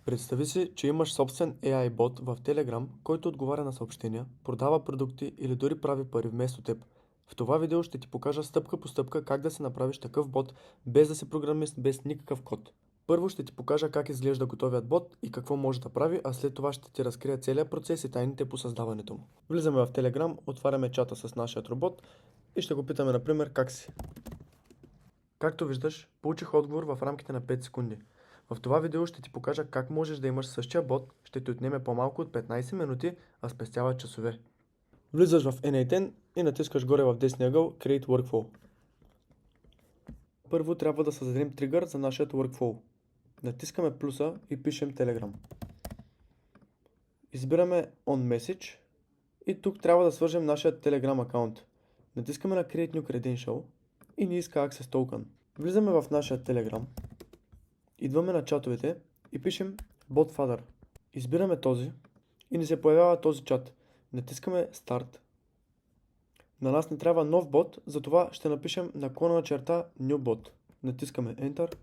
Представи си, че имаш собствен AI бот в Telegram, който отговаря на съобщения, продава продукти или дори прави пари вместо теб. В това видео ще ти покажа стъпка по стъпка как да си направиш такъв бот, без да си програмист, без никакъв код. Първо ще ти покажа как изглежда готовият бот и какво може да прави, а след това ще ти разкрия целият процес и тайните по създаването му. Влизаме в Telegram, отваряме чата с нашия робот и ще го питаме, например, как си. Както виждаш, получих отговор в рамките на 5 секунди. В това видео ще ти покажа как можеш да имаш същия бот, ще ти отнеме по-малко от 15 минути, а спестява часове. Влизаш в N8 и натискаш горе в десния ъгъл Create Workflow. Първо трябва да създадем тригър за нашия workflow. Натискаме плюса и пишем Telegram. Избираме On Message и тук трябва да свържем нашия Telegram акаунт. Натискаме на Create New Credential и ни иска Access Token. Влизаме в нашия Telegram. Идваме на чатовете и пишем BotFather. Избираме този и ни се появява този чат. Натискаме Start. На нас не трябва нов бот, затова ще напишем /New Bot. Натискаме Enter.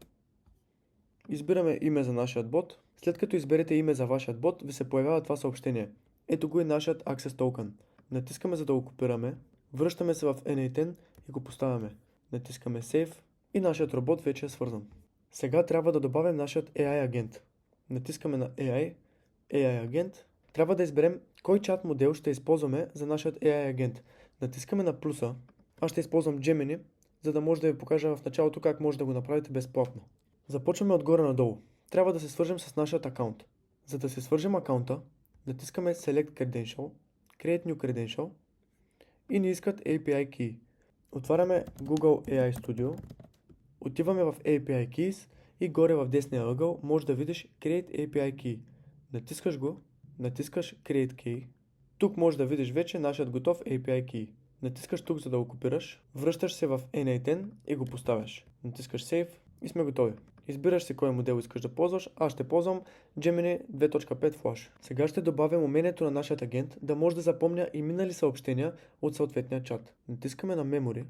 Избираме име за нашия бот. След като изберете име за вашият бот, ви се появява това съобщение. Ето го е нашият Access Token. Натискаме за да го копираме. Връщаме се в N8 и го поставяме. Натискаме Save и нашият робот вече е свързан. Сега трябва да добавим нашият AI агент. Натискаме на AI агент. Трябва да изберем кой чат модел ще използваме за нашият AI агент. Натискаме на плюса. Аз ще използвам Gemini, за да може да ви покажа в началото как може да го направите безплатно. Започваме отгоре надолу. Трябва да се свържем с нашият акаунт. За да се свържем акаунта, натискаме Select Credential, Create New Credential и ни искат API Key. Отваряме Google AI Studio, отиваме в API Keys и горе в десния ъгъл може да видиш Create API Key. Натискаш го, натискаш Create Key. Тук може да видиш вече нашият готов API Key. Натискаш тук, за да го копираш, връщаш се в N8 и го поставяш. Натискаш Save и сме готови. Избираш си кой модел искаш да ползваш, аз ще ползвам Gemini 2.5 Flash. Сега ще добавим умението на нашия агент да може да запомня и минали съобщения от съответния чат. Натискаме на Memory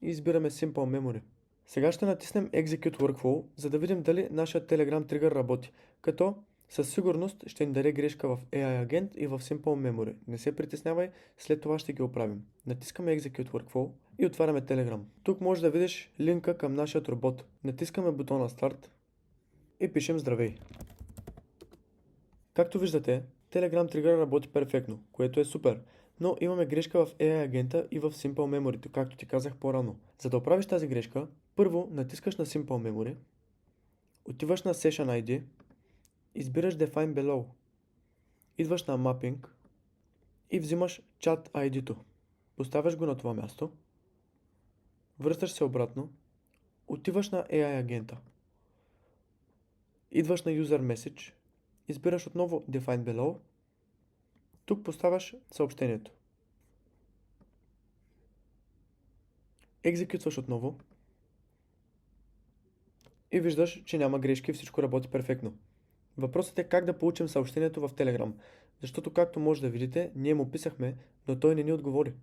и избираме Simple Memory. Сега ще натиснем Execute Workflow, за да видим дали нашия Telegram тригър работи, като със сигурност ще ни даде грешка в AI агент и в Simple Memory. Не се притеснявай, след това ще ги оправим. Натискаме Execute Workflow и отваряме Telegram. Тук може да видиш линка към нашия робот. Натискаме бутона Start и пишем здравей. Както виждате, Telegram тригър работи перфектно, което е супер. Но имаме грешка в AI агента и в Simple Memory, както ти казах по-рано. За да оправиш тази грешка, първо натискаш на Simple Memory, отиваш на Session ID, избираш Define Below, идваш на Mapping и взимаш Chat ID-то. Поставяш го на това място, връщаш се обратно, отиваш на AI агента, идваш на User Message, избираш отново Define Below, тук поставяш съобщението. Екзекютваш отново и виждаш, че няма грешки, всичко работи перфектно. Въпросът е как да получим съобщението в Telegram, защото както може да видите, ние му писахме, но той не ни отговори.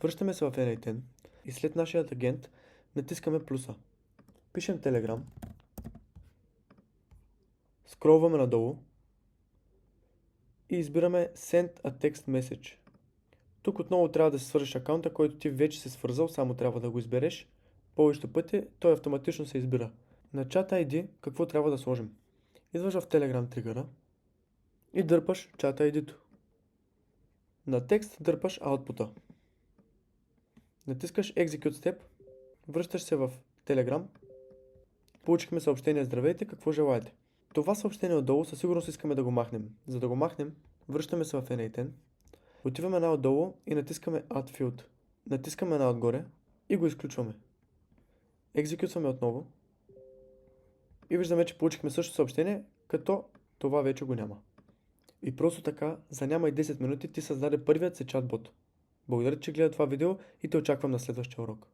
Връщаме се в N8 и след нашия агент натискаме плюса. Пишем Telegram, скролваме надолу и избираме Send a Text Message. Тук отново трябва да се свържеш акаунта, който ти вече си свързал, само трябва да го избереш. Повечето пъти той автоматично се избира. На Chat ID какво трябва да сложим? Идваш в Telegram тригъра и дърпаш Chat ID-то. На текст дърпаш output-а. Натискаш Execute Step, връщаш се в Telegram. Получихме съобщение здравейте, какво желаете. Това съобщение отдолу със сигурност искаме да го махнем. За да го махнем, връщаме се в N8, отиваме на-отдолу и натискаме Add Field. Натискаме на-отгоре и го изключваме. Екзекютваме отново и виждаме, че получихме също съобщение, като това вече го няма. И просто така, за няма и 10 минути ти създаде първият си чатбот. Благодаря, че гледа това видео и те очаквам на следващия урок.